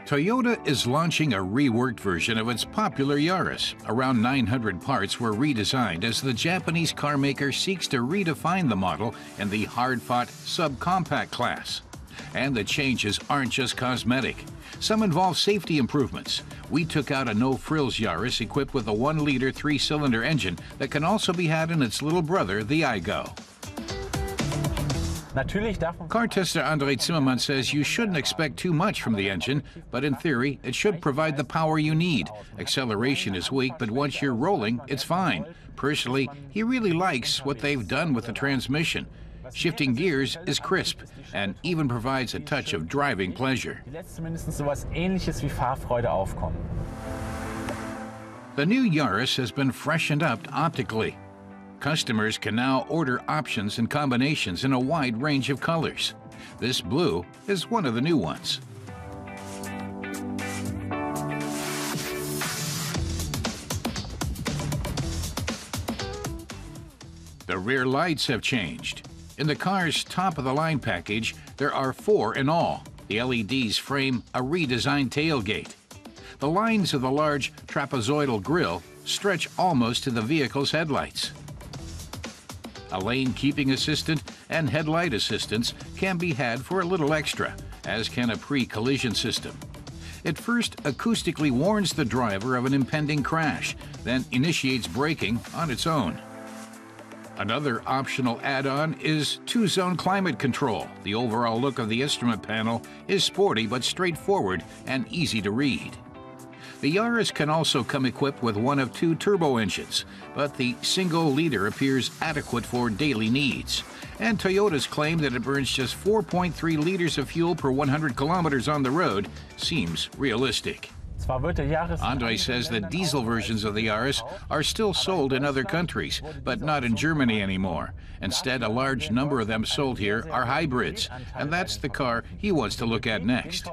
Toyota is launching a reworked version of its popular Yaris. Around 900 parts were redesigned as the Japanese carmaker seeks to redefine the model in the hard-fought subcompact class. And the changes aren't just cosmetic. Some involve safety improvements. We took out a no-frills Yaris equipped with a 1-liter 3-cylinder engine that can also be had in its little brother, the iGo. Car tester Andre Zimmermann says you shouldn't expect too much from the engine, but in theory, it should provide the power you need. Acceleration is weak, but once you're rolling, it's fine. Personally, he really likes what they've done with the transmission. Shifting gears is crisp and even provides a touch of driving pleasure. The new Yaris has been freshened up optically. Customers can now order options and combinations in a wide range of colors. This blue is one of the new ones. The rear lights have changed. In the car's top-of-the-line package, there are 4 in all. The LEDs frame a redesigned tailgate. The lines of the large trapezoidal grille stretch almost to the vehicle's headlights. A lane-keeping assistant and headlight assistance can be had for a little extra, as can a pre-collision system. It first acoustically warns the driver of an impending crash, then initiates braking on its own. Another optional add-on is 2-zone climate control. The overall look of the instrument panel is sporty but straightforward and easy to read. The Yaris can also come equipped with one of 2 turbo engines, but the single-liter appears adequate for daily needs. And Toyota's claim that it burns just 4.3 liters of fuel per 100 kilometers on the road seems realistic. Andre says that diesel versions of the Yaris are still sold in other countries, but not in Germany anymore. Instead, a large number of them sold here are hybrids, and that's the car he wants to look at next.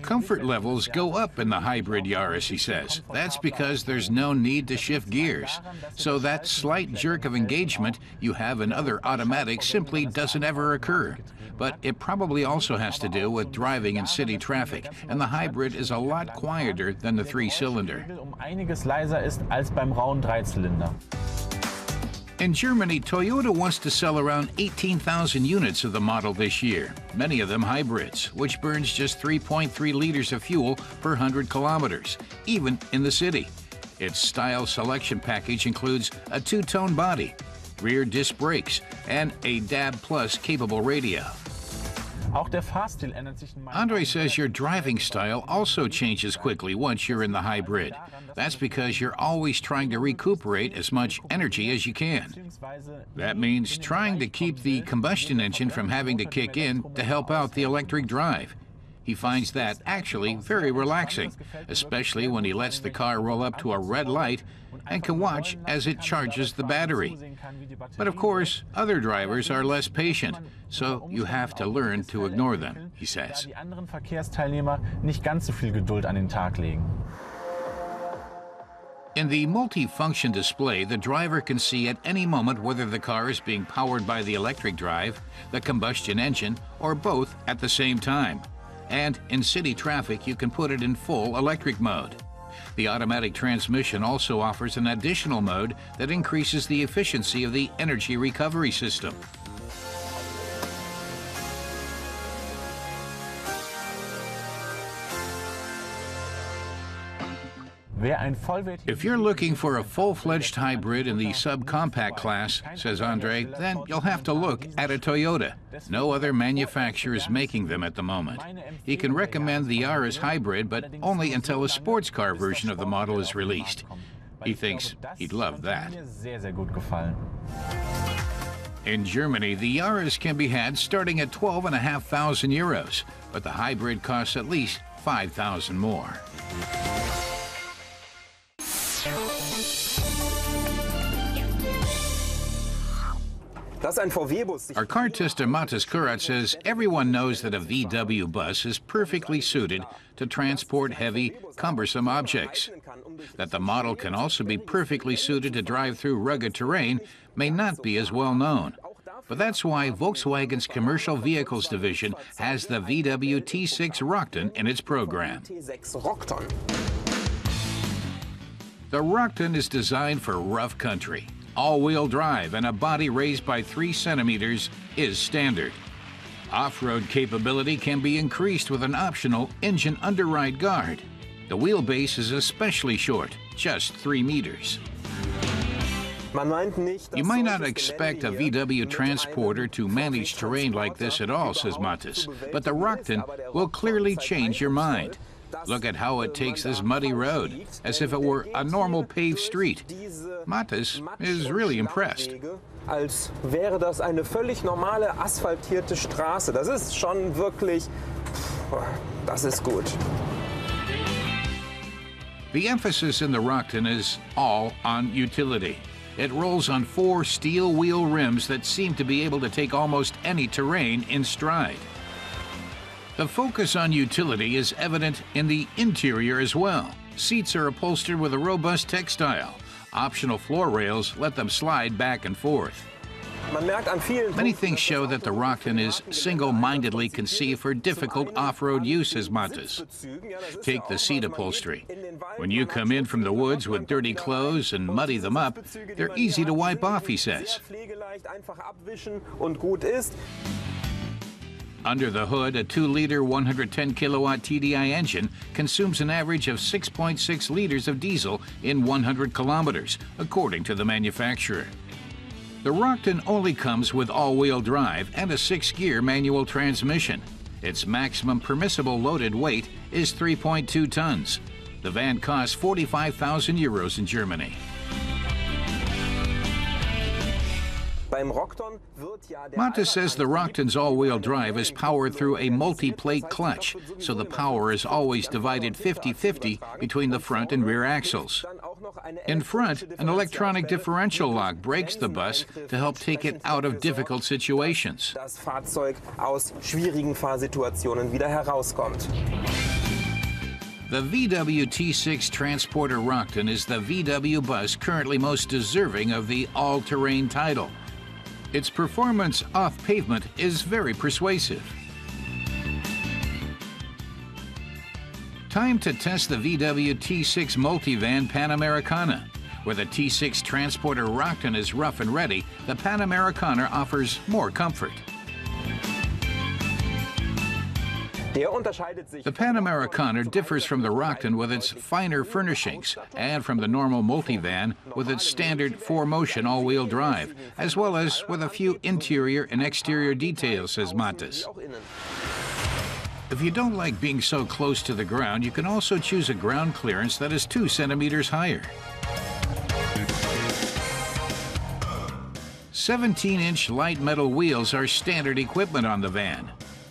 Comfort levels go up in the hybrid Yaris, he says. That's because there's no need to shift gears. So that slight jerk of engagement you have in other automatics simply doesn't ever occur. But it probably also has to do with driving in city traffic, and the hybrid is a lot quieter than the 3-cylinder. In Germany, Toyota wants to sell around 18,000 units of the model this year, many of them hybrids, which burns just 3.3 liters of fuel per 100 kilometers, even in the city. Its style selection package includes a 2-tone body, rear disc brakes, and a DAB Plus capable radio. Andre says your driving style also changes quickly once you're in the hybrid. That's because you're always trying to recuperate as much energy as you can. That means trying to keep the combustion engine from having to kick in to help out the electric drive. He finds that actually very relaxing, especially when he lets the car roll up to a red light and can watch as it charges the battery. But of course, other drivers are less patient, so you have to learn to ignore them, he says. In the multi-function display, the driver can see at any moment whether the car is being powered by the electric drive, the combustion engine, or both at the same time. And in city traffic, you can put it in full electric mode. The automatic transmission also offers an additional mode that increases the efficiency of the energy recovery system. If you're looking for a full-fledged hybrid in the subcompact class, says Andre, then you'll have to look at a Toyota. No other manufacturer is making them at the moment. He can recommend the Yaris hybrid, but only until a sports car version of the model is released. He thinks he'd love that. In Germany, the Yaris can be had starting at 12,500 euros, but the hybrid costs at least 5,000 more. Our car tester Matas Kurat says everyone knows that a VW bus is perfectly suited to transport heavy, cumbersome objects. That the model can also be perfectly suited to drive through rugged terrain may not be as well known. But that's why Volkswagen's commercial vehicles division has the VW T6 Rockton in its program. The Rockton is designed for rough country. All-wheel drive and a body raised by 3 centimeters is standard. Off-road capability can be increased with an optional engine underride guard. The wheelbase is especially short, just 3 meters. You might not expect a VW transporter to manage terrain like this at all, says Mattes, but the Rockton will clearly change your mind. Look at how it takes this muddy road, as if it were a normal paved street. Mattes is really impressed. Als wäre das eine völlig normale asphaltierte Straße. Das ist schon wirklich, das ist gut. The emphasis in the Rockton is all on utility. It rolls on 4 steel wheel rims that seem to be able to take almost any terrain in stride. The focus on utility is evident in the interior as well. Seats are upholstered with a robust textile. Optional floor rails let them slide back and forth. Many things show that the Rockton is single-mindedly conceived for difficult off-road use, says Mattes. Take the seat upholstery. When you come in from the woods with dirty clothes and muddy them up, they're easy to wipe off, he says. Under the hood, a 2-liter 110-kilowatt TDI engine consumes an average of 6.6 liters of diesel in 100 kilometers, according to the manufacturer. The Rockton only comes with all-wheel drive and a 6-gear manual transmission. Its maximum permissible loaded weight is 3.2 tons. The van costs 45,000 euros in Germany. Mattes says the Rockton's all-wheel drive is powered through a multi-plate clutch, so the power is always divided 50-50 between the front and rear axles. In front, an electronic differential lock brakes the bus to help take it out of difficult situations. The VW T6 Transporter Rockton is the VW bus currently most deserving of the all-terrain title. Its performance off pavement is very persuasive. Time to test the VW T6 Multivan Panamericana. Where the T6 Transporter Rockton is rough and ready, the Panamericana offers more comfort. The Panamericana differs from the Rockton with its finer furnishings and from the normal multivan with its standard 4-motion all-wheel drive, as well as with a few interior and exterior details, says Mattes. If you don't like being so close to the ground, you can also choose a ground clearance that is 2 centimeters higher. 17-inch light metal wheels are standard equipment on the van.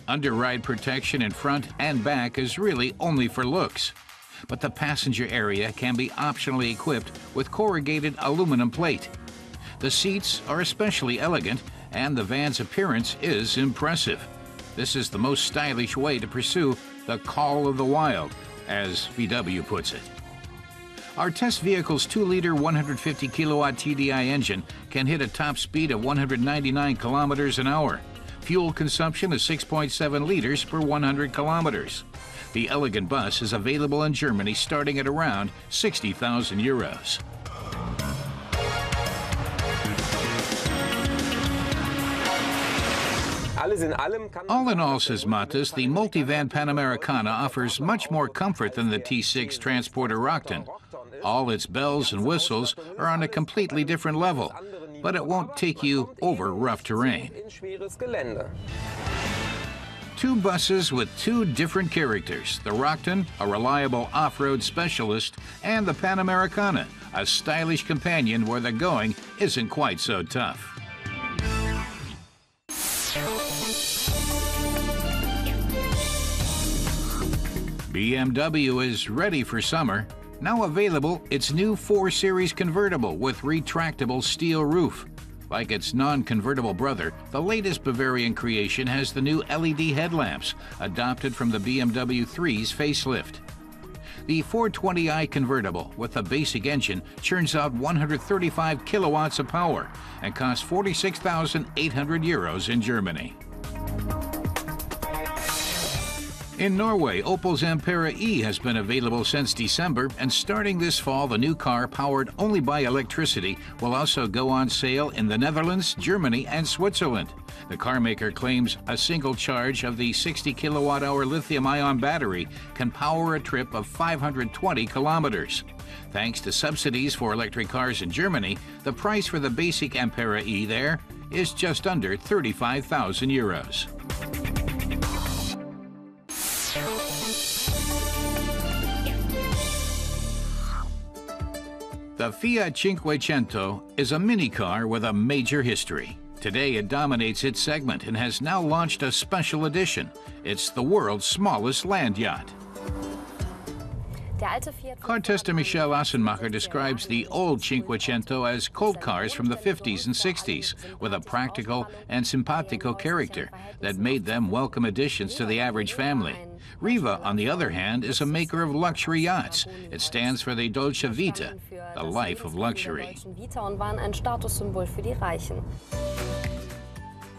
Underride protection in front and back is really only for looks. But the passenger area can be optionally equipped with corrugated aluminum plate. The seats are especially elegant, and the van's appearance is impressive. This is the most stylish way to pursue the call of the wild, as VW puts it. Our test vehicle's 2-liter 150-kilowatt TDI engine can hit a top speed of 199 kilometers an hour. Fuel consumption is 6.7 liters per 100 kilometers. The elegant bus is available in Germany starting at around 60,000 euros. All in all, says Mattes, the multivan Panamericana offers much more comfort than the T6 Transporter Rockton. All its bells and whistles are on a completely different level, but it won't take you over rough terrain. 2 buses with 2 different characters. The Rockton, a reliable off-road specialist, and the Panamericana, a stylish companion where the going isn't quite so tough. BMW is ready for summer. Now available, its new 4 Series convertible with retractable steel roof. Like its non-convertible brother, the latest Bavarian creation has the new LED headlamps, adopted from the BMW 3's facelift. The 420i convertible with a basic engine churns out 135 kilowatts of power and costs 46,800 euros in Germany. In Norway, Opel's Ampera E has been available since December, and starting this fall, the new car, powered only by electricity, will also go on sale in the Netherlands, Germany, and Switzerland. The carmaker claims a single charge of the 60 kilowatt-hour lithium-ion battery can power a trip of 520 kilometers. Thanks to subsidies for electric cars in Germany, the price for the basic Ampera E there is just under 35,000 euros. The Fiat Cinquecento is a mini car with a major history. Today it dominates its segment and has now launched a special edition. It's the world's smallest land yacht. Car tester Michel Assenmacher describes the old Cinquecento as cult cars from the 50s and 60s, with a practical and simpatico character that made them welcome additions to the average family. Riva, on the other hand, is a maker of luxury yachts. It stands for the Dolce Vita, the life of luxury.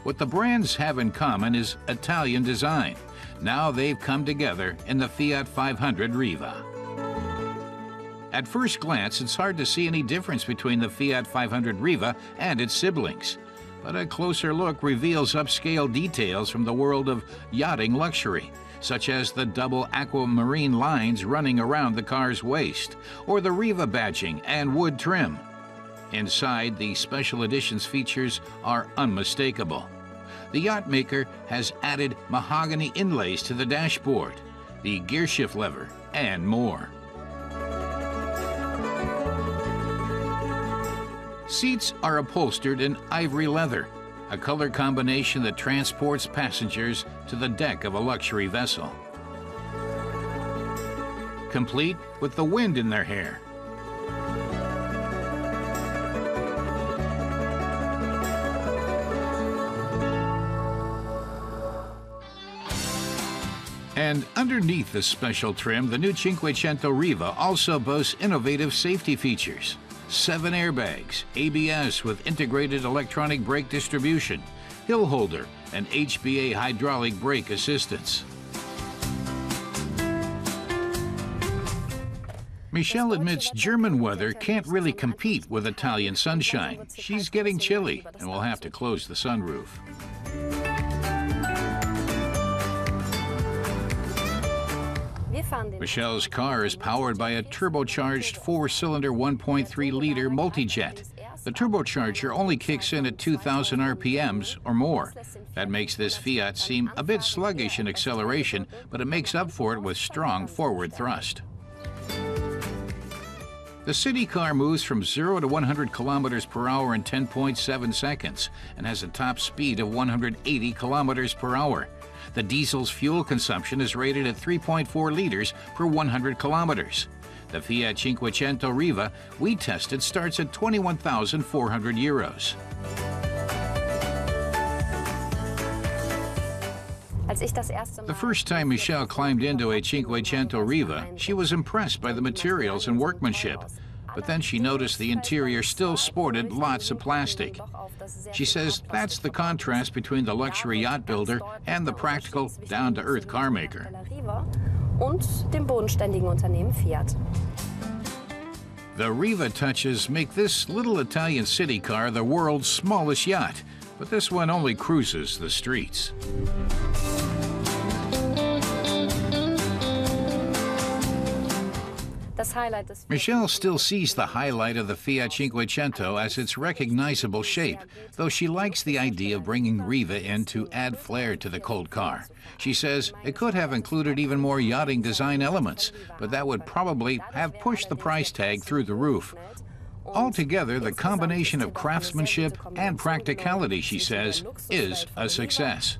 What the brands have in common is Italian design. Now they've come together in the Fiat 500 Riva. At first glance, it's hard to see any difference between the Fiat 500 Riva and its siblings. But a closer look reveals upscale details from the world of yachting luxury, such as the double aquamarine lines running around the car's waist, or the Riva badging and wood trim. Inside, the special edition's features are unmistakable. The yacht maker has added mahogany inlays to the dashboard, the gearshift lever, and more. Seats are upholstered in ivory leather, a color combination that transports passengers to the deck of a luxury vessel, complete with the wind in their hair. And underneath the special trim, the new Cinquecento Riva also boasts innovative safety features. 7 airbags, ABS with integrated electronic brake distribution, hill holder, and HBA hydraulic brake assistance. Michelle admits German weather can't really compete with Italian sunshine. She's getting chilly and will have to close the sunroof. Michelle's car is powered by a turbocharged 4-cylinder 1.3-liter multijet. The turbocharger only kicks in at 2,000 RPMs or more. That makes this Fiat seem a bit sluggish in acceleration, but it makes up for it with strong forward thrust. The city car moves from 0 to 100 kilometers per hour in 10.7 seconds and has a top speed of 180 kilometers per hour. The diesel's fuel consumption is rated at 3.4 liters per 100 kilometers. The Fiat Cinquecento Riva we tested starts at 21,400 euros. The first time Michelle climbed into a Cinquecento Riva, she was impressed by the materials and workmanship. But then she noticed the interior still sported lots of plastic. She says that's the contrast between the luxury yacht builder and the practical, down-to-earth car maker. The Riva touches make this little Italian city car the world's smallest yacht, but this one only cruises the streets. Michelle still sees the highlight of the Fiat Cinquecento as its recognizable shape, though she likes the idea of bringing Riva in to add flair to the cult car. She says it could have included even more yachting design elements, but that would probably have pushed the price tag through the roof. Altogether, the combination of craftsmanship and practicality, she says, is a success.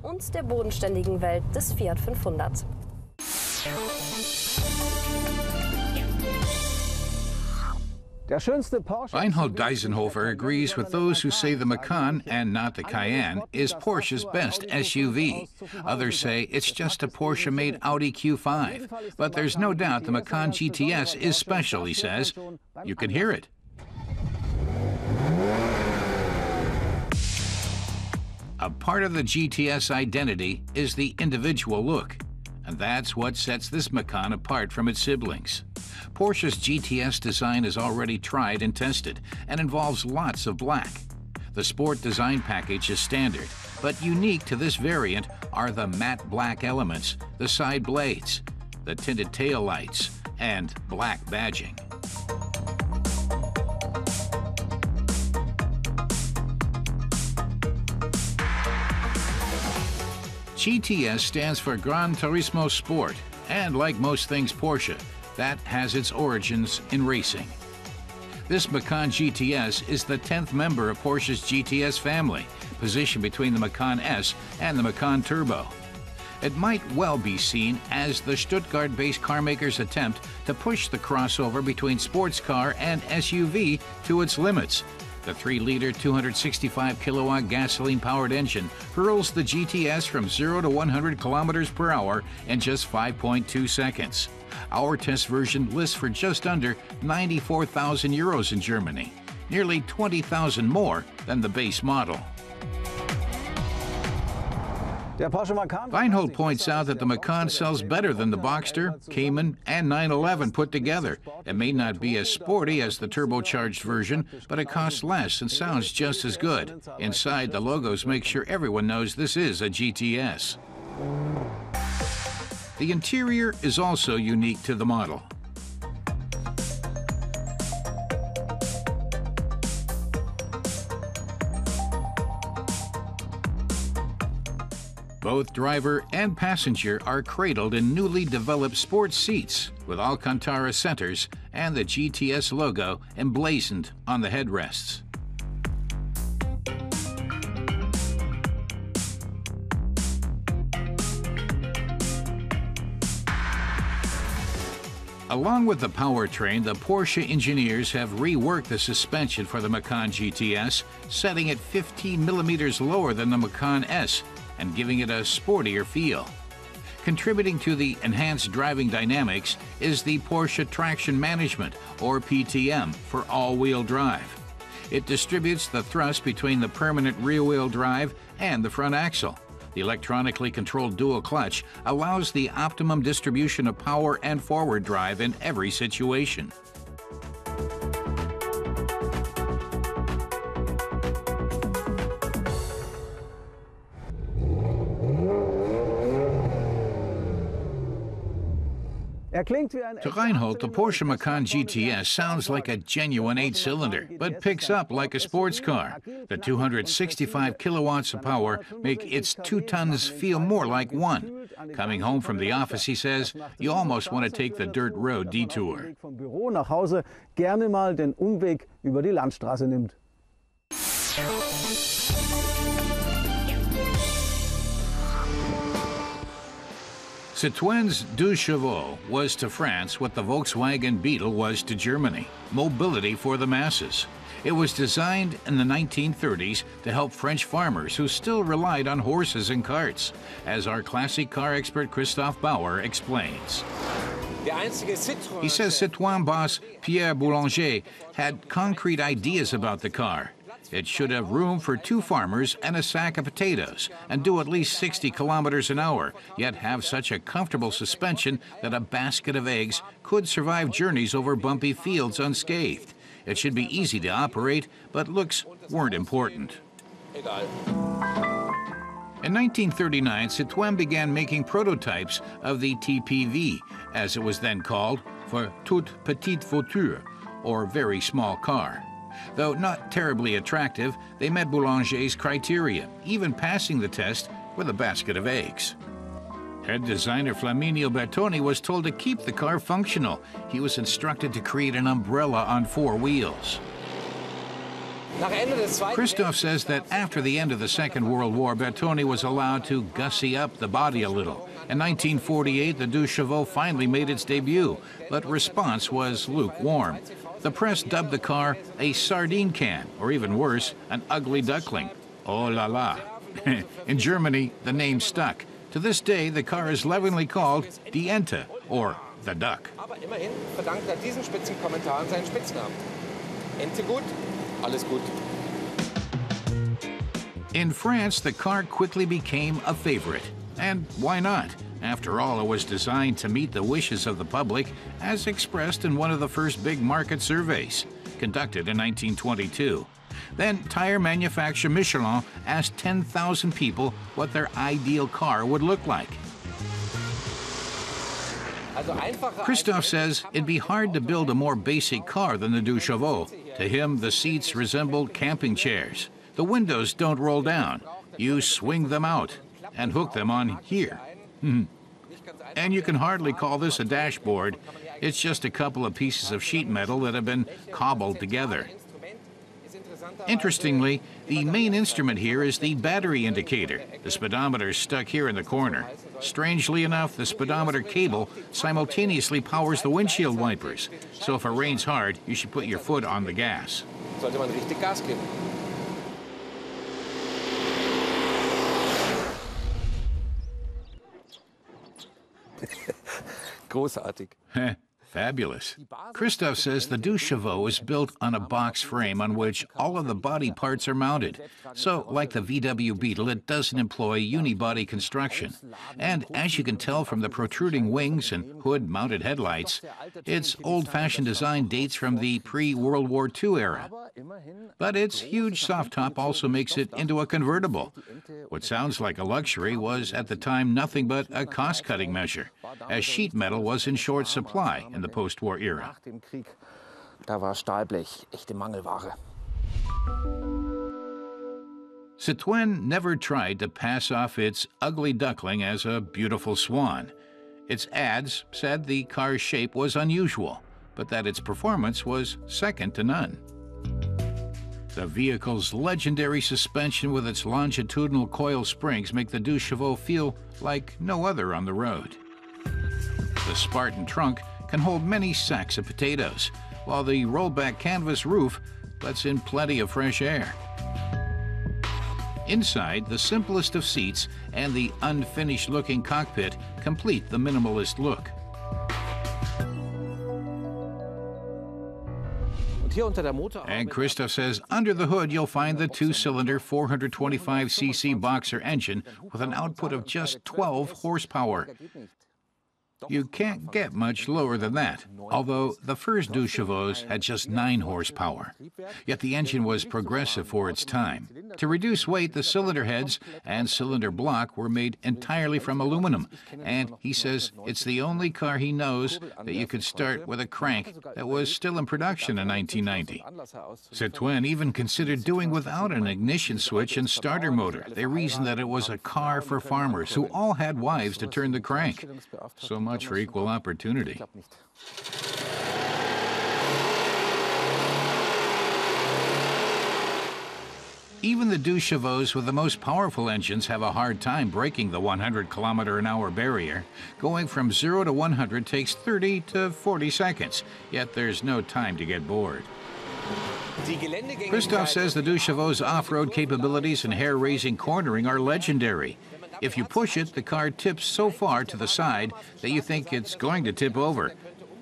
Reinhold Geisenhofer agrees with those who say the Macan, and not the Cayenne, is Porsche's best SUV. Others say it's just a Porsche-made Audi Q5. But there's no doubt the Macan GTS is special, he says. You can hear it. A part of the GTS identity is the individual look, and that's what sets this Macan apart from its siblings. Porsche's GTS design is already tried and tested and involves lots of black. The sport design package is standard, but unique to this variant are the matte black elements, the side blades, the tinted tail lights, and black badging. GTS stands for Gran Turismo Sport, and like most things Porsche, that has its origins in racing. This Macan GTS is the 10th member of Porsche's GTS family, positioned between the Macan S and the Macan Turbo. It might well be seen as the Stuttgart-based carmaker's attempt to push the crossover between sports car and SUV to its limits. The 3-liter, 265-kilowatt gasoline-powered engine hurls the GTS from 0 to 100 kilometers per hour in just 5.2 seconds. Our test version lists for just under 94,000 euros in Germany, nearly 20,000 more than the base model. Reinhold points out that the Macan sells better than the Boxster, Cayman, and 911 put together. It may not be as sporty as the turbocharged version, but it costs less and sounds just as good. Inside, the logos make sure everyone knows this is a GTS. The interior is also unique to the model. Both driver and passenger are cradled in newly developed sports seats with Alcantara centers and the GTS logo emblazoned on the headrests. Along with the powertrain, the Porsche engineers have reworked the suspension for the Macan GTS, setting it 15 millimeters lower than the Macan S and giving it a sportier feel. Contributing to the enhanced driving dynamics is the Porsche Traction Management, or PTM, for all-wheel drive. It distributes the thrust between the permanent rear-wheel drive and the front axle. The electronically controlled dual clutch allows the optimum distribution of power and forward drive in every situation. To Reinhold, the Porsche Macan GTS sounds like a genuine 8-cylinder, but picks up like a sports car. The 265 kilowatts of power make its 2 tons feel more like 1. Coming home from the office, he says, you almost want to take the dirt road detour. Citroën's 2 Chevaux was to France what the Volkswagen Beetle was to Germany, mobility for the masses. It was designed in the 1930s to help French farmers who still relied on horses and carts, as our classic car expert Christophe Bauer explains. He says Citroën boss Pierre Boulanger had concrete ideas about the car. It should have room for 2 farmers and a sack of potatoes and do at least 60 kilometers an hour, yet have such a comfortable suspension that a basket of eggs could survive journeys over bumpy fields unscathed. It should be easy to operate, but looks weren't important. In 1939, Citroën began making prototypes of the TPV, as it was then called, for toute petite voiture, or very small car. Though not terribly attractive, they met Boulanger's criteria, even passing the test with a basket of eggs. Head designer Flaminio Bertoni was told to keep the car functional. He was instructed to create an umbrella on 4 wheels. Christophe says that after the end of the Second World War, Bertoni was allowed to gussy up the body a little. In 1948, the 2 Chevaux finally made its debut, but response was lukewarm. The press dubbed the car a sardine can, or even worse, an ugly duckling. Oh la la. In Germany, the name stuck. To this day, the car is lovingly called Die Ente, or the duck. Aber immerhin verdankt diesen spitzen Kommentaren seinen Spitznamen. Ente gut, alles gut. In France, the car quickly became a favorite. And why not? After all, it was designed to meet the wishes of the public as expressed in one of the first big market surveys, conducted in 1922. Then tire manufacturer Michelin asked 10,000 people what their ideal car would look like. Christoph says it'd be hard to build a more basic car than the 2 Chevaux. To him, the seats resemble camping chairs. The windows don't roll down. You swing them out and hook them on here. And you can hardly call this a dashboard. It's just a couple of pieces of sheet metal that have been cobbled together. Interestingly, the main instrument here is the battery indicator. The speedometer is stuck here in the corner. Strangely enough, the speedometer cable simultaneously powers the windshield wipers. So if it rains hard, you should put your foot on the gas. Sollte man richtig Gas geben. Großartig. Fabulous. Christoph says the 2 Chevaux was built on a box frame on which all of the body parts are mounted. So, like the VW Beetle, it doesn't employ unibody construction. And as you can tell from the protruding wings and hood-mounted headlights, its old-fashioned design dates from the pre-World War II era. But its huge soft top also makes it into a convertible. What sounds like a luxury was at the time nothing but a cost-cutting measure, as sheet metal was in short supply in the post-war era. Da war Stahlblech echte Mangelware. Citroën never tried to pass off its ugly duckling as a beautiful swan. Its ads said the car's shape was unusual, but that its performance was second to none. The vehicle's legendary suspension with its longitudinal coil springs make the 2 Chevaux feel like no other on the road. The Spartan trunk can hold many sacks of potatoes, while the rollback canvas roof lets in plenty of fresh air. Inside, the simplest of seats and the unfinished-looking cockpit complete the minimalist look. And Christoph says under the hood you'll find the 2-cylinder 425cc boxer engine with an output of just 12 horsepower. You can't get much lower than that, although the first 2 Chevaux had just 9 horsepower. Yet the engine was progressive for its time. To reduce weight, the cylinder heads and cylinder block were made entirely from aluminum, and he says it's the only car he knows that you could start with a crank that was still in production in 1990. Citroën even considered doing without an ignition switch and starter motor. They reasoned that it was a car for farmers who all had wives to turn the crank. So much for equal opportunity. Even the 2 Chevaux with the most powerful engines have a hard time breaking the 100-kilometer-an-hour barrier. Going from 0 to 100 takes 30 to 40 seconds, yet there's no time to get bored. Christoph says the 2 Chevaux' off-road capabilities and hair-raising cornering are legendary. If you push it, the car tips so far to the side that you think it's going to tip over.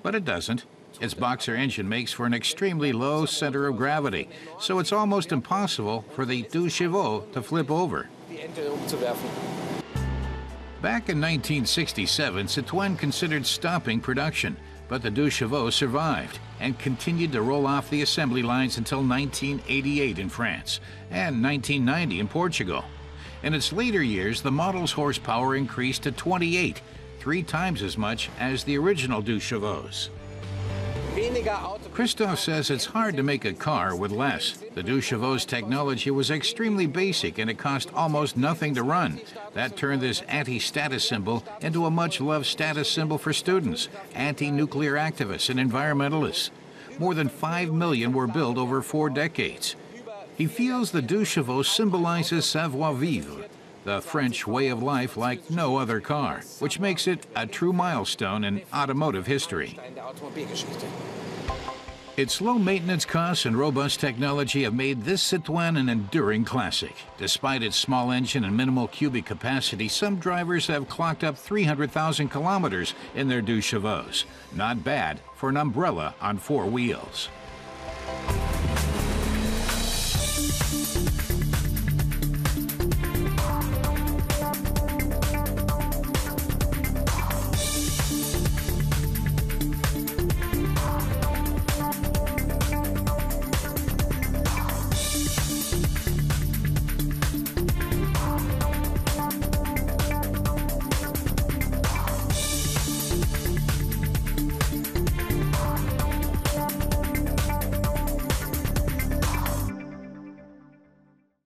But it doesn't. Its boxer engine makes for an extremely low center of gravity, so it's almost impossible for the 2 Chevaux to flip over. Back in 1967, Citroën considered stopping production, but the 2 Chevaux survived and continued to roll off the assembly lines until 1988 in France and 1990 in Portugal. In its later years, the model's horsepower increased to 28, 3 times as much as the original 2 Chevaux. Christoph says it's hard to make a car with less. The 2 Chevaux technology was extremely basic and it cost almost nothing to run. That turned this anti-status symbol into a much-loved status symbol for students, anti-nuclear activists, and environmentalists. More than 5 million were built over 4 decades. He feels the 2 Chevaux symbolizes savoir-vivre, the French way of life like no other car, which makes it a true milestone in automotive history. Its low maintenance costs and robust technology have made this Citroën an enduring classic. Despite its small engine and minimal cubic capacity, some drivers have clocked up 300,000 kilometers in their deux chevaux. Not bad for an umbrella on four wheels.